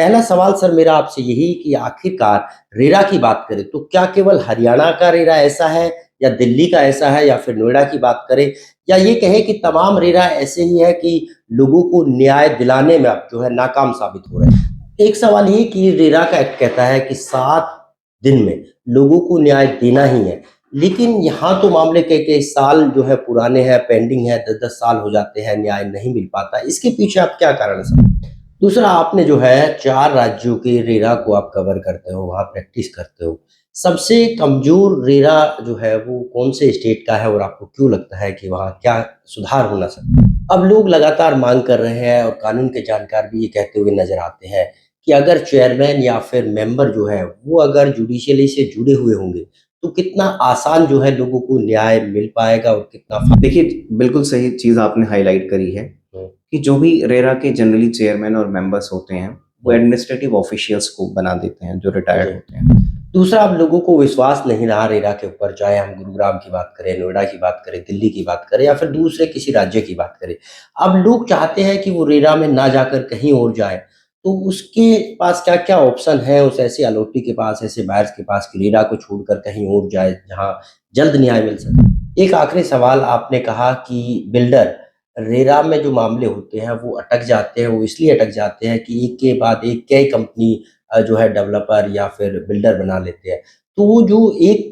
पहला सवाल सर मेरा आपसे यही कि आखिरकार रेरा की बात करें तो क्या केवल हरियाणा का रेरा ऐसा है या दिल्ली का ऐसा है या फिर नोएडा की बात करें या ये कहें कि तमाम रेरा ऐसे ही है कि लोगों को न्याय दिलाने में अब जो है नाकाम साबित हो रहे हैं। एक सवाल ये कि रेरा का एक्ट कहता है कि 7 दिन में लोगों को न्याय देना ही है, लेकिन यहाँ तो मामले कई-कई साल जो है पुराने हैं, पेंडिंग है, 10-10 साल हो जाते हैं, न्याय नहीं मिल पाता। इसके पीछे आप क्या कारण समझते हैं? दूसरा आपने जो है 4 राज्यों के रेरा को आप कवर करते हो, वहाँ प्रैक्टिस करते हो। सबसे कमज़ोर रेरा जो है वो कौन-से स्टेट का है और आपको क्यों लगता है कि वहाँ क्या सुधार होना सकता है? अब लोग लगातार माँग कर रहे हैं और कानून के जानकार भी ये कहते हुए नज़र आते हैं कि अगर चेयरमैन या फिर मेंबर जो है वो अगर जुडिशियली से जुड़े हुए होंगे, तो कितना आसान जो है लोगों को न्याय मिल पाएगा और कितना देखिए, बिल्कुल सही चीज़ आपने हाइलाइट करी है हुँ, कि जो भी रेरा के जनरली चेयरमैन और मेंबर्स होते हैं, वो एडमिनिस्ट्रेटिव ऑफिशियल्स को बना देते हैं, जो रिटायर्ड जी। होते हैं। दूसरा अब लोगों को विश्वास नहीं रहा रेरा के ऊपर, चाहे हम गुरुग्राम की बात करें, नोएडा की बात करें, दिल्ली की बात करें या फिर दूसरे किसी राज्य की बात करें। अब लोग चाहते हैं कि वो रेरा में ना जाकर कहीं और जाए, तो उसके पास क्या-क्या ऑप्शन है उस ऐसे अलॉटी के पास, ऐसे बायर्स के पास कि रेरा को छोड़कर कहीं और जाए, जहाँ जल्द न्याय मिल सके? एक आखिरी सवाल आपने कहा कि बिल्डर रेरा में जो मामले होते हैं, वो अटक जाते हैं, वो इसलिए अटक जाते हैं कि एक के बाद एक कई कंपनी जो है डेवलपर या फिर बिल्डर बना लेते हैं। तो वो जो एक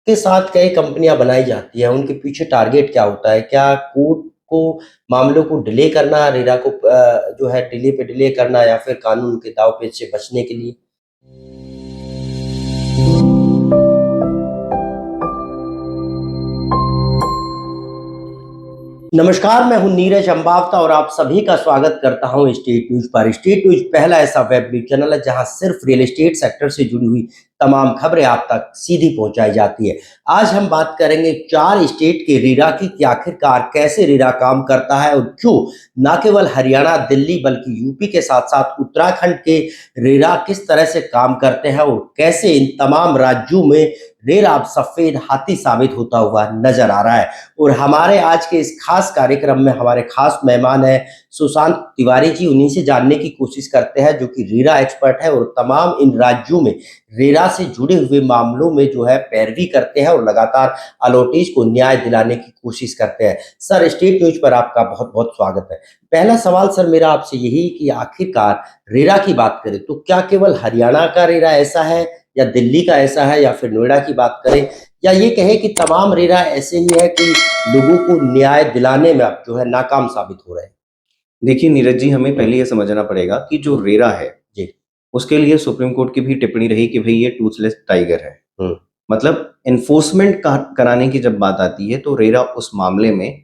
के साथ कई कंपनियाँ बनाई जाती हैं, उनके पीछे टारगेट क्या होता है? क्या कोर्ट को मामलों को डिले करना, रेरा को जो है डिले पे डिले करना या फिर कानून के दाँव-पेच से बचने के लिए? नमस्कार, मैं हूँ नीरज अम्बावता और आप सभी का स्वागत करता हूँ स्टेट न्यूज़ पर। स्टेट न्यूज़ पहला ऐसा वेब न्यूज़ चैनल है जहाँ सिर्फ रियल एस्टेट सेक्टर से जुड़ी हुई तमाम खबरें आप तक सीधी पहुँचाई जाती है। आज हम बात करेंगे 4 स्टेट के रेरा की कि आखिरकार कैसे रेरा काम करता है और क्यों ना केवल हरियाणा, दिल्ली बल्कि यूपी के साथ-साथ उत्तराखंड के रेरा किस तरह से काम करते हैं और कैसे इन तमाम राज्यों में रेरा अब सफ़ेद हाथी साबित होता हुआ नज़र आ रहा है। और हमारे आज के इस खास कार्यक्रम में हमारे खास मेहमान हैं सुशांत तिवारी जी। उन्हीं से जानने की कोशिश करते हैं जो कि रेरा एक्सपर्ट है और तमाम इन राज्यों में रेरा से जुड़े हुए मामलों में जो है पैरवी करते हैं और लगातार अलॉटीज को न्याय दिलाने की कोशिश करते हैं। सर, स्टेट न्यूज पर आपका बहुत बहुत स्वागत है। पहला सवाल सर मेरा आपसे यही कि आखिरकार रेरा की बात करें तो क्या केवल हरियाणा का रेरा ऐसा है या दिल्ली का ऐसा है या फिर नोएडा की बात करें या ये कहें कि तमाम रेरा ऐसे ही है कि लोगों को न्याय दिलाने में अब जो है नाकाम साबित हो रहे हैं? देखिए नीरज जी, हमें पहले ये समझना पड़ेगा कि जो रेरा है, जी। उसके लिए सुप्रीम कोर्ट की भी टिप्पणी रही कि भई ये टूथलेस टाइगर है। हुँ, मतलब एनफोर्समेंट का कराने की जब बात आती है, तो रेरा उस मामले में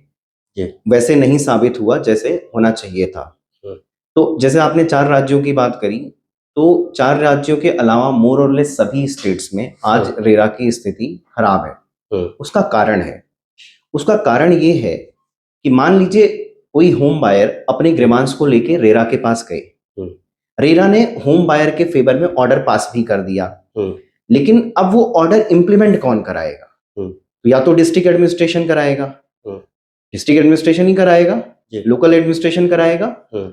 जी। वैसे नहीं साबित हुआ जैसे होना चाहिए था। हुँ, तो जैसे आपने 4 राज्यों की बात करी, तो 4 राज्यों के अलावा मोर और लेस सभी स्टेट्स में आज हुँ, रेरा की स्थिति खराब है। हुँ, उसका कारण है, उसका कारण ये है कि मान लीजिए कोई होम बायर अपने ग्रीवांस को लेके रेरा के पास गए। हुँ, रेरा ने होम बायर के फेवर में ऑर्डर पास भी कर दिया, हुँ, लेकिन अब वो ऑर्डर इंप्लीमेंट कौन कराएगा? हुँ, तो या तो डिस्ट्रिक्ट एडमिनिस्ट्रेशन कराएगा, हुँ, डिस्ट्रिक्ट एडमिनिस्ट्रेशन ही कराएगा, जी। लोकल एडमिनिस्ट्रेशन कराएगा। हुँ,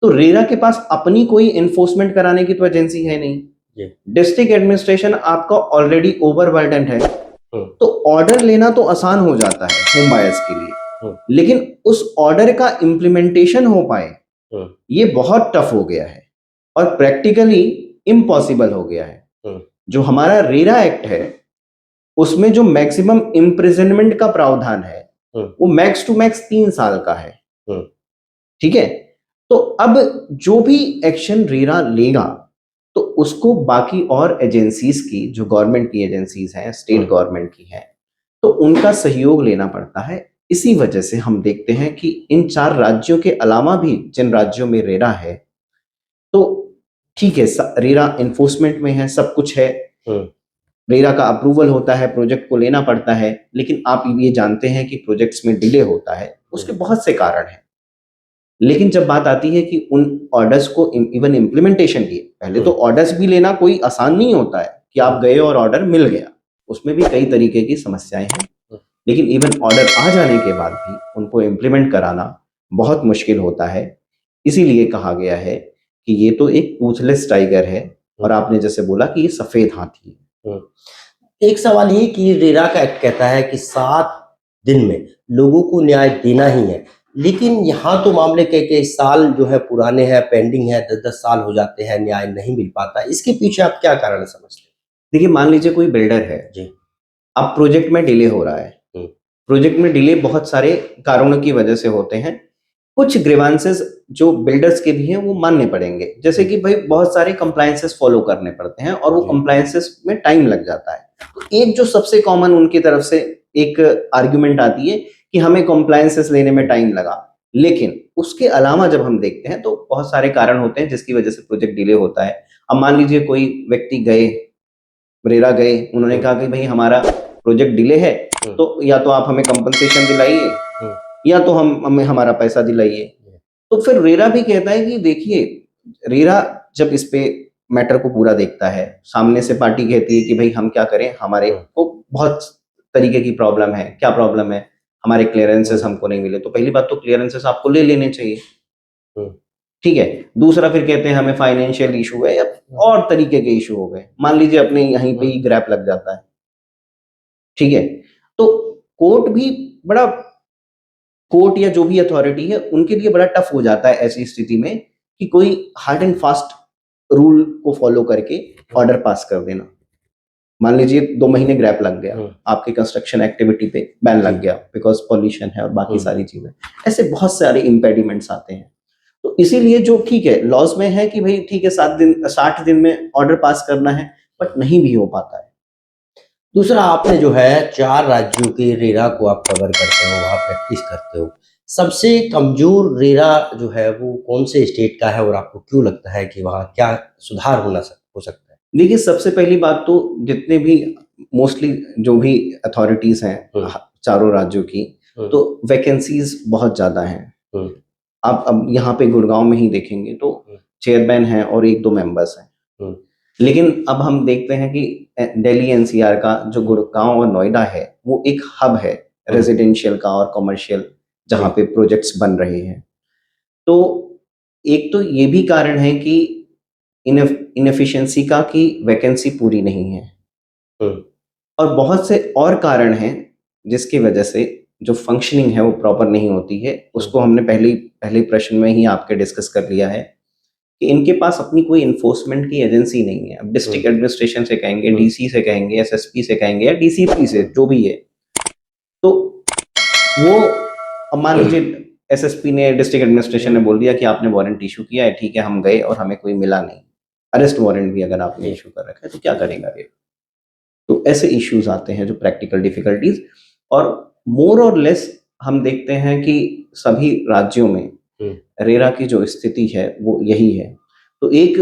तो रेरा के पास अपनी कोई एनफोर्समेंट कराने की तो एजेंसी है नहीं। जी। डिस्ट्रिक्ट एडमिनिस्ट्रेशन आपका ऑलरेडी ओवरबर्डन है, हुँ, तो ऑर्डर लेना तो आसान हो जाता है होम बायर्स के लिए, हुँ, लेकिन उस ऑर्डर का इंप्लीमेंटेशन हो पाए, हुँ, ये बहुत टफ हो गया है और प्रैक्टिकली इम्पॉसिबल हो गया है। हुँ, जो हमारा रेरा एक्ट है, उसमें जो मैक्सिमम इम्प्रिजनमेंट का प्रावधान है, हुँ, वो मैक्स टू मैक्स 3 साल का है। हुँ, ठीक है? तो अब जो भी एक्शन रेरा लेगा, तो उसको बाकी और एजेंसीज की, जो गवर्नमेंट की एजेंसीज हैं, हुँ, स्टेट गवर्नमेंट की हैं, तो उनका सहयोग लेना पड़ता है। इसी वजह से हम देखते हैं कि इन 4 राज्यों के अलावा भी जिन राज्यों में रेरा है, तो ठीक है, रेरा एनफोर्समेंट में है, सब कुछ है, हुँ, रेरा का अप्रूवल होता है, प्रोजेक्ट को लेना पड़ता है, लेकिन आप ये जानते हैं कि प्रोजेक्ट्स में डिले होता है, हुँ, उसके बहुत से कारण हैं। लेकिन जब बात आती है कि उन ऑर्डर्स को इवन इम्प्लीमेंटेशन की, पहले तो हुँ, ऑर्डर्स भी लेना कोई आसान नहीं होता है कि हुँ, आप गए और ऑर्डर मिल गया। उसमें भी कई तरीके की समस्याएँ हैं। हुँ, लेकिन इवन ऑर्डर आ जाने के बाद भी उनको इम्प्लीमेंट कराना बहुत मुश्किल होता है। इसीलिए कहा गया है कि ये तो एक टूथलेस टाइगर है और आपने जैसे बोला कि ये सफेद हाथी है। एक सवाल ये कि रेरा का एक्ट कहता है कि 7 दिन में लोगों को न्याय देना ही है, लेकिन यहाँ तो मामले कई-कई साल जो है पुराने हैं, पेंडिंग है, 10-10 साल हो जाते हैं, न्याय नहीं मिल पाता। इसके पीछे आप क्या कारण समझते हैं? देखिए, मान लीजिए कोई बिल्डर है, जी। अब प्रोजेक्ट में डिले हो रहा है। हुँ। प्रोजेक्ट में डिले बहुत सारे कारणों की वजह से होते हैं। कुछ ग्रीवांसेस जो बिल्डर्स के भी हैं वो मानने पड़ेंगे। जैसे कि भाई बहुत सारे कंप्लायंसेस फॉलो करने पड़ते हैं और वो जी। कंप्लायंसेस में टाइम लग जाता है। तो एक जो सबसे कॉमन उनकी तरफ से एक आर्गुमेंट आती है कि हमें कंप्लायंसेस लेने में टाइम लगा। लेकिन उसके अलावा जब हम देखते हैं तो बहुत सारे कारण होते हैं जिसकी वजह से प्रोजेक्ट डिले होता है। अब मान लीजिए कोई व्यक्ति गए, रेरा गए, उन्होंने कहा कि भाई हमारा प्रोजेक्ट डिले है, तो या तो आप हमें कंपनसेशन दिलाइए या तो हम हमें हमारा पैसा दिलाइए। तो फिर रेरा भी कहता है कि देखिए, रेरा जब इस पे मैटर को पूरा देखता है, सामने से पार्टी कहती है कि भाई हम क्या करें, हमारे को बहुत तरीके की प्रॉब्लम है। क्या प्रॉब्लम है? हमारे क्लियरेंसेस हमको नहीं मिले। तो पहली बात तो क्लियरेंसेस आपको ले लेने चाहिए, ठीक है। दूसरा फिर कहते हैं हमें फाइनेंशियल इशू है या और तरीके के इशू हो गए। मान लीजिए अपने यहीं पे ही ग्रैप लग जाता है, ठीक है। तो कोर्ट भी बड़ा, कोर्ट या जो भी अथॉरिटी है उनके लिए बड़ा टफ हो जाता है ऐसी स्थिति में कि कोई हार्ड एंड फास्ट रूल को फॉलो करके ऑर्डर पास कर देना। मान लीजिए 2 महीने ग्रैप लग गया, आपकी कंस्ट्रक्शन एक्टिविटी पे बैन लग गया बिकॉज पॉल्यूशन है और बाकी सारी चीजें, ऐसे बहुत सारे इम्पेडिमेंट्स आते हैं। तो इसीलिए जो ठीक है लॉज में है कि भाई ठीक है 60 दिन में ऑर्डर पास करना है, बट नहीं भी हो पाता है। दूसरा, आपने जो है 4 राज्यों के रेरा को आप कवर करते हो, वहाँ प्रैक्टिस करते हो। सबसे कमज़ोर रेरा जो है वो कौन-से स्टेट का है और आपको क्यों लगता है कि वहाँ क्या सुधार हो सकता है? देखिए, सबसे पहली बात तो जितने भी मोस्टली जो भी अथॉरिटीज हैं चारों राज्यों की, तो वैकेंसीज बहुत ज्यादा हैं। आप अब यहाँ पे गुड़गांव में ही देखेंगे तो चेयरमैन है और 1-2 मेंबर्स हैं। लेकिन अब हम देखते हैं कि दिल्ली एनसीआर का जो गुड़गांव और नोएडा है वो एक हब है रेजिडेंशियल का और कमर्शियल, जहाँ पे प्रोजेक्ट्स बन रहे हैं। तो एक तो ये भी कारण है कि इनएफिशिएंसी का, कि वैकेंसी पूरी नहीं है, और बहुत से और कारण हैं जिसकी वजह से जो फंक्शनिंग है वो प्रॉपर नहीं होती है। उसको हमने पहले प्रश्न में ही आपके डिस्कस कर लिया है कि इनके पास अपनी कोई इन्फोर्समेंट की एजेंसी नहीं है। अब डिस्ट्रिक्ट एडमिनिस्ट्रेशन से कहेंगे, डीसी से कहेंगे, एसएसपी से कहेंगे या डीसीपी से, जो भी है, तो वो अब मान लीजिए एसएसपी ने, डिस्ट्रिक्ट एडमिनिस्ट्रेशन ने बोल दिया कि आपने वारंट इशू किया है, ठीक है, हम गए और हमें कोई मिला नहीं। अरेस्ट वारंट भी अगर आपने इशू कर रखा है तो क्या करेगा ये? तो ऐसे इश्यूज आते हैं जो प्रैक्टिकल डिफिकल्टीज, और मोर और लेस हम देखते हैं कि सभी राज्यों में रेरा की जो स्थिति है वो यही है। तो एक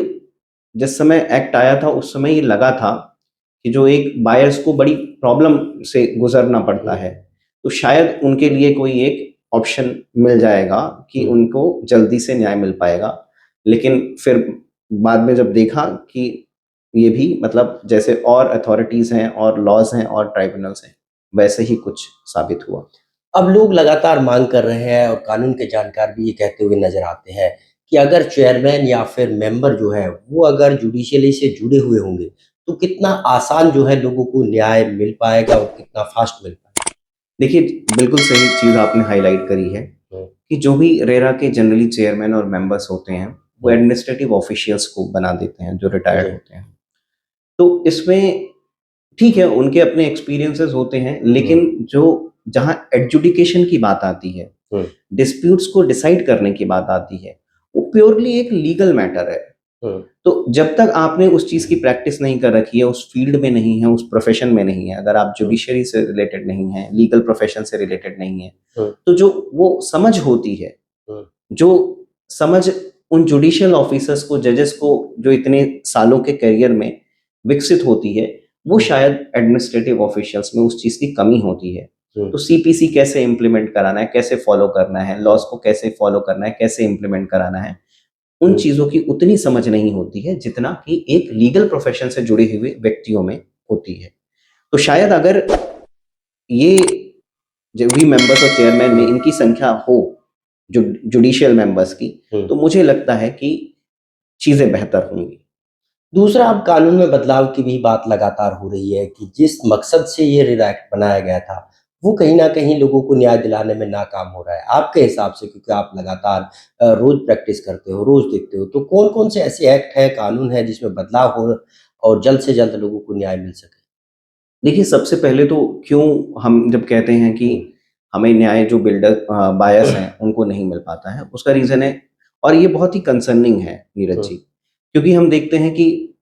जिस समय एक्ट आया था उस समय ये लगा था कि जो एक बायर्स को बड़ी प्रॉब्लम से गुजरना पड़ता है, तो शायद उनके लिए कोई एक ऑप्शन मिल जाएगा कि उनको जल्दी से न्याय मिल पाएगा। लेकिन फिर बाद में जब देखा कि ये भी मतलब जैसे और अथॉरिटीज हैं और लॉज हैं और ट्राइब्यूनल्स हैं, वैसे ही कुछ साबित हुआ। अब लोग लगातार मांग कर रहे हैं और कानून के जानकार भी ये कहते हुए नजर आते हैं कि अगर चेयरमैन या फिर मेंबर जो है वो अगर जुडिशियली से जुड़े हुए होंगे तो कितना आसान जो है लोगों को न्याय मिल पाएगा और कितना फास्ट मिल पाएगा। देखिए, बिल्कुल सही चीज आपने हाईलाइट करी है कि जो भी रेरा के जनरली चेयरमैन और मेंबर्स होते हैं वो एडमिनिस्ट्रेटिव ऑफिशियल्स को बना देते हैं जो रिटायर्ड होते हैं। तो इसमें ठीक है उनके अपने एक्सपीरियंसेस होते हैं, लेकिन जो जहां एडजुडिकेशन की बात आती है, डिस्प्यूट्स को डिसाइड करने की बात आती है, वो प्योरली एक लीगल मैटर है। तो जब तक आपने उस चीज की प्रैक्टिस नहीं कर रखी है, उस फील्ड में नहीं है, उस प्रोफेशन में नहीं है, अगर आप जुडिशरी से रिलेटेड नहीं है, लीगल प्रोफेशन से रिलेटेड नहीं है, तो जो वो समझ होती है, जो समझ उन जुडिशियल ऑफिसर्स को, जजेस को जो इतने सालों के करियर में विकसित होती है, वो शायद एडमिनिस्ट्रेटिव ऑफिशियल्स में उस चीज की कमी होती है। तो सीपीसी कैसे इंप्लीमेंट कराना है, कैसे फॉलो करना है, लॉज को कैसे फॉलो करना है, कैसे इंप्लीमेंट कराना है, उन चीजों की उतनी समझ नहीं होती है जितना कि एक लीगल प्रोफेशन से जुड़े हुए व्यक्तियों में होती है। तो शायद अगर ये जो भी मेंबर्स और चेयरमैन में इनकी संख्या हो, जो जुडिशियल मेंबर्स की, तो मुझे लगता है कि चीजें बेहतर होंगी। दूसरा, अब कानून में बदलाव की भी बात लगातार हो रही है कि जिस मकसद से ये रेरा एक्ट बनाया गया था, वो कहीं न कहीं लोगों को न्याय दिलाने में नाकाम हो रहा है। आपके हिसाब से, क्योंकि आप लगातार रोज़ प्रैक्टिस करते हो, रोज़ देखते हो, तो कौन-कौन से ऐसे एक्ट हैं, कानून हैं जिसमें बदलाव हो और जल्द से जल्द लोगों को न्याय मिल सके? देखिए, सबसे पहले तो क्यों हम जब कहते हैं कि हुँ, हमें न्याय जो बायर्स हैं, उनको नहीं मिल पाता है, उसका रीज़न है और ये बहुत ही कंसर्निंग है नीरज हुँ, जी, क्योंकि हम देखते हैं कि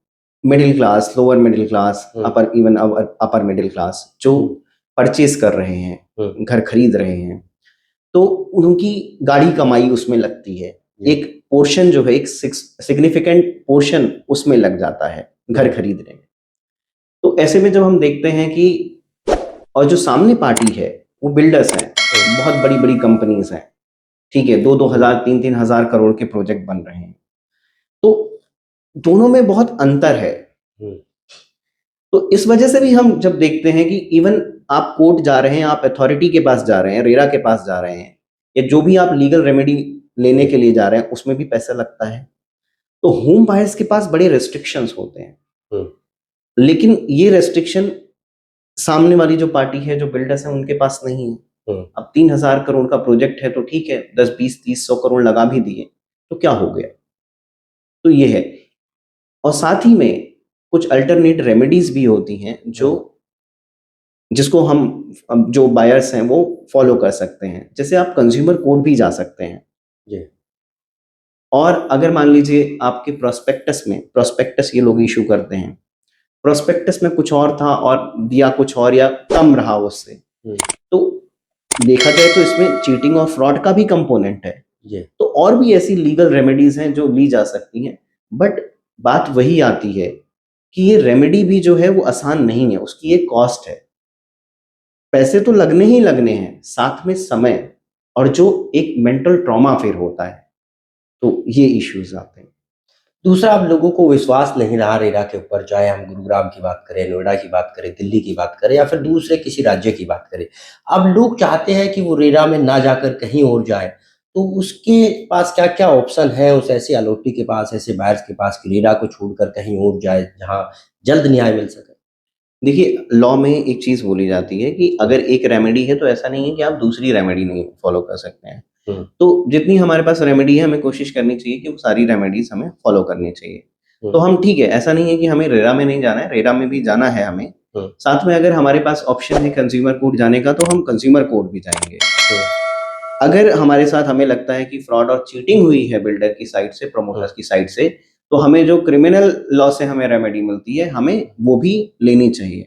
middle class, lower middle class, हुँ, अपर मिडिल क्लास जो हुँ, परचेज़ कर रहे हैं, हुँ, घर खरीद रहे हैं, तो उनकी गाढ़ी कमाई उसमें लगती है। जी, एक पोर्शन जो है, एक सिग्निफिकेंट पोर्शन उसमें लग जाता है, घर हुँ, खरीदने में। तो ऐसे में जब हम देखते हैं कि और जो सामने पार्टी है, वो बिल्डर्स हैं, हुँ, बहुत बड़ी-बड़ी कंपनीज़ हैं, ठीक है? 2-2 हुँ, हज़ार, 3-3 हज़ार करोड़ के प्रोजेक्ट बन रहे हैं। तो दोनों में बहुत अंतर है। हुँ, तो इस वजह से भी हम जब देखते हैं कि इवन आप कोर्ट जा रहे हैं, आप अथॉरिटी के पास जा रहे हैं, रेरा के पास जा रहे हैं, या जो भी आप लीगल रेमेडी लेने हुँ, के लिए जा रहे हैं, उसमें भी पैसा लगता है। तो होम बायर्स के पास बड़े रिस्ट्रिक्शंस होते हैं। हुँ, लेकिन ये रिस्ट्रिक्शन सामने वाली जो पार्टी है, जो बिल्डर्स हैं, उनके पास नहीं है। हुँ, अब 3,000 करोड़ का प्रोजेक्ट है तो ठीक है, 10, 20, 30, 100 करोड़ लगा भी दिए, तो क्या हो गया? तो ये है। और साथ ही में कुछ अल्टरनेट रेमेडीज़ भी होती हैं जो हुँ, जिसको हम अब जो बायर्स हैं वो फॉलो कर सकते हैं। जैसे आप कंज्यूमर कोर्ट भी जा सकते हैं। जी, और अगर मान लीजिए आपके प्रोस्पेक्टस ये लोग इश्यू करते हैं। प्रोस्पेक्टस में कुछ और था और दिया कुछ और या कम रहा उससे। हुँ, तो देखा जाए तो इसमें चीटिंग और फ्रॉड का भी कंपोनेंट है। जी, तो और भी ऐसी लीगल रेमेडीज़ हैं जो ली जा सकती हैं। बट बात वही आती है कि ये रेमेडी भी जो है वो आसान नहीं है, उसकी एक कॉस्ट है। पैसे तो लगने ही लगने हैं, साथ में समय और जो एक मेंटल ट्रॉमा फिर होता है, तो ये इश्यूज़ आते हैं। दूसरा, अब लोगों को विश्वास नहीं रहा रेरा के ऊपर, चाहे हम गुरुग्राम की बात करें, नोएडा की बात करें, दिल्ली की बात करें या फिर दूसरे किसी राज्य की बात करें। अब लोग चाहते हैं कि वो रेरा में ना जाकर कहीं और जाएँ, तो उसके पास क्या-क्या ऑप्शन है उस ऐसे अलॉटी के पास, ऐसे बायर्स के पास कि रेरा को छोड़कर कहीं और जाए, जहाँ जल्द न्याय मिल सके? देखिए, लॉ में एक चीज़ बोली जाती है कि हुँ, अगर एक रेमेडी है तो ऐसा नहीं है कि आप दूसरी रेमेडी नहीं फ़ॉलो कर सकते हैं। हुँ, तो जितनी हमारे पास रेमेडी है, हमें कोशिश करनी चाहिए कि वो सारी रेमेडीज़ हमें फ़ॉलो करनी चाहिए। हुँ, तो हम ठीक है, ऐसा नहीं है कि हमें रेरा में नहीं जाना है, रेरा में भी जाना है हमें। हुँ, साथ में अगर हमारे पास ऑप्शन है कंज़्यूमर कोर्ट जाने का, तो हम कंज़्यूमर कोर्ट भी जाएँगे। हुँ, अगर हमारे साथ हमें लगता है कि फ्रॉड और चीटिंग हुई है बिल्डर की साइड से, हुँ। प्रमोटर्स की साइड से, तो हमें जो क्रिमिनल लॉ से हमें रेमेडी मिलती है, हमें वो भी लेनी चाहिए।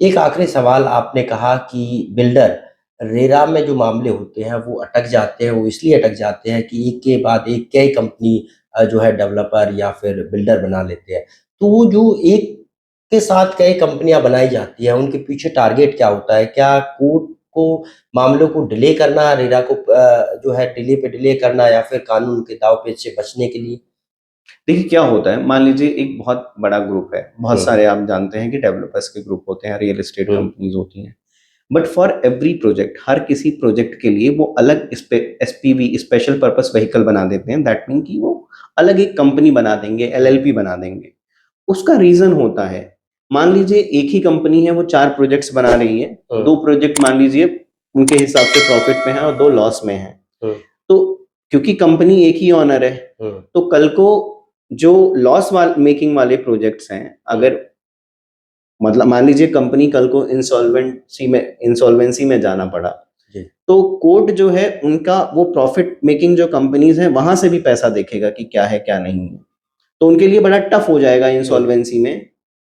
एक आखिरी सवाल, आपने कहा कि बिल्डर रेरा में जो मामले होते हैं वो अटक जाते हैं, वो इसलिए अटक जाते हैं कि एक के बाद एक कई कंपनी जो है डेवलपर या फिर बिल्डर बना लेते हैं। तो वो जो एक के साथ कई कंपनियाँ बनाई जाती हैं, उनके पीछे टारगेट क्या होता है? क्या कोर्ट को मामलों को डिले करना, रेरा को जो है डिले पे डिले करना या फिर कानून के दाँव-पेच से बचने के लिए? देखिए क्या होता है, मान लीजिए एक बहुत बड़ा ग्रुप है, बहुत हुँ, सारे आप जानते हैं कि डेवलपर्स के ग्रुप होते हैं, रियल एस्टेट हुँ, कंपनीज़ होती हैं। बट फॉर एवरी प्रोजेक्ट, हर किसी प्रोजेक्ट के लिए वो अलग एसपीवी, स्पेशल पर्पस व्हीकल बना देते हैं। दैट मीन कि वो अलग एक कंपनी बना देंगे, एलएलपी बना देंगे। उसका रीज़न होता है, मान लीजिए एक ही कंपनी है, वो 4 प्रोजेक्ट्स बना रही है, हुँ, 2 प्रोजेक्ट मान लीजिए उनके हिसाब से प्रॉफिट में है और 2 लॉस में हैं। हुँ, तो क्योंकि कंपनी एक ही ओनर है, हुँ, तो कल को जो लॉस मेकिंग वाले प्रोजेक्ट्स हैं, हुँ, अगर मतलब मान लीजिए कंपनी कल को इंसॉल्वेंसी में जाना पड़ा, जी, तो कोर्ट जो है उनका वो प्रॉफिट मेकिंग जो कंपनीज़ हैं, वहाँ से भी पैसा देखेगा कि क्या है, क्या नहीं है। तो उनके लिए बड़ा टफ हो जाएगा हुँ। इंसॉल्वेंसी में,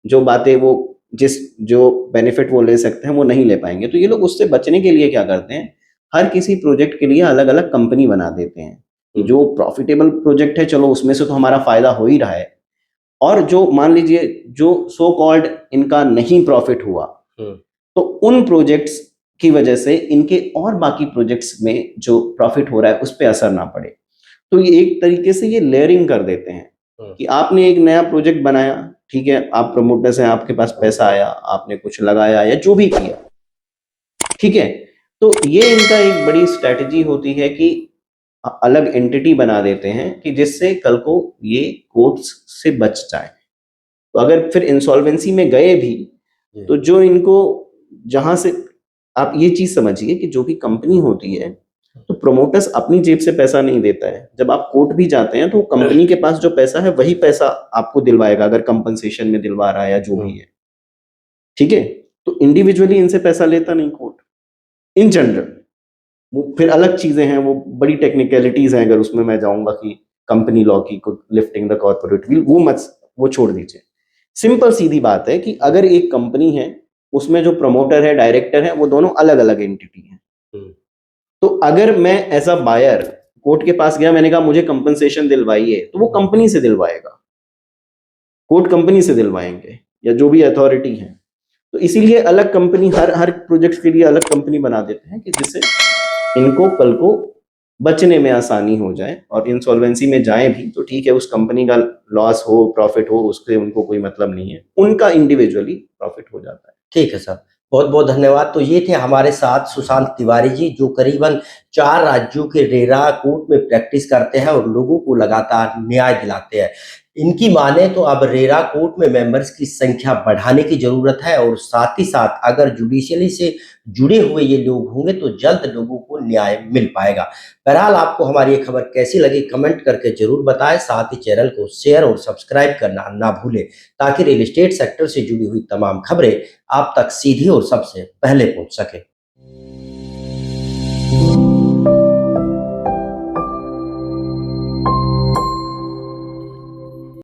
जो बातें वो जिस जो बेनिफिट वो ले सकते हैं, वो नहीं ले पाएँगे। तो ये लोग उससे बचने के लिए क्या करते हैं, हर किसी प्रोजेक्ट के लिए अलग-अलग कंपनी बना देते हैं, कि हुँ, जो प्रॉफिटेबल प्रोजेक्ट है, चलो उसमें से तो हमारा फ़ायदा हो ही रहा है। और जो मान लीजिए जो सो कॉल्ड इनका नहीं प्रॉफिट हुआ, हुँ, तो उन प्रोजेक्ट्स की वजह से इनके और बाकी प्रोजेक्ट्स में जो प्रॉफिट हो रहा है, उस पे असर ना पड़े। तो ये एक तरीके से ये लेयरिंग कर देते हैं हुँ, कि आपने एक नया प्रोजेक्ट बनाया, ठीक है, आप प्रमोटर से आपके पास पैसा आया, आपने कुछ लगाया या जो भी किया, ठीक है? तो ये इनका एक बड़ी स्ट्रैटेजी होती है कि अलग एंटिटी बना देते हैं कि जिससे कल को ये कोर्ट्स से बच जाए। तो अगर फिर इंसॉल्वेंसी में गए भी तो जो इनको जहां से, आप ये चीज समझिए कि जो भी कंपनी होती है तो प्रोमोटर्स अपनी जेब से पैसा नहीं देता है। जब आप कोर्ट भी जाते हैं तो कंपनी के पास जो पैसा है वही पैसा आपको दिलवाएगा, अगर कंपनसेशन में दिलवा रहा है या जो भी है, ठीक है। तो इंडिविजुअली इनसे पैसा लेता नहीं कोर्ट इन जनरल। वो फिर अलग चीजें हैं, वो बड़ी टेक्निकलिटीज हैं, अगर उसमें मैं जाऊंगा कि कंपनी लॉ की लिफ्टिंग द कॉर्पोरेट व्हील, वो छोड़ दीजिए। सिंपल सीधी बात है कि अगर एक कंपनी है उसमें जो प्रमोटर है, डायरेक्टर है, वो दोनों अलग अलग एंटिटी हैं, तो अगर मैं एज अ बायर कोर्ट के पास गया, मैंने कहा मुझे कंपनसेशन दिलवाइए, तो वो कंपनी से दिलवाएगा, कोर्ट कंपनी से दिलवाएंगे या जो भी अथॉरिटी है। तो इसीलिए अलग कंपनी, हर प्रोजेक्ट के लिए अलग कंपनी बना देते हैं कि जिससे इनको कल को बचने में आसानी हो जाए, और इंसॉल्वेंसी में जाए भी तो ठीक है, उस कंपनी का लॉस हो प्रॉफिट हो उससे उनको कोई मतलब नहीं है, उनका इंडिविजुअली प्रॉफिट हो जाता है। ठीक है सर, बहुत बहुत धन्यवाद। तो ये थे हमारे साथ सुशांत तिवारी जी, जो करीबन 4 राज्यों के रेरा कोर्ट में प्रैक्टिस करते हैं और लोगों को लगातार न्याय दिलाते हैं। इनकी माने तो अब रेरा कोर्ट में मेंबर्स की संख्या बढ़ाने की जरूरत है, और साथ ही साथ अगर जुडिशियली से जुड़े हुए ये लोग होंगे तो जल्द लोगों को न्याय मिल पाएगा। बहरहाल, आपको हमारी ये खबर कैसी लगी कमेंट करके जरूर बताएं। साथ ही चैनल को शेयर और सब्सक्राइब करना ना भूलें, ताकि रियल एस्टेट सेक्टर से जुड़ी हुई तमाम खबरें आप तक सीधी और सबसे पहले पहुंच सके।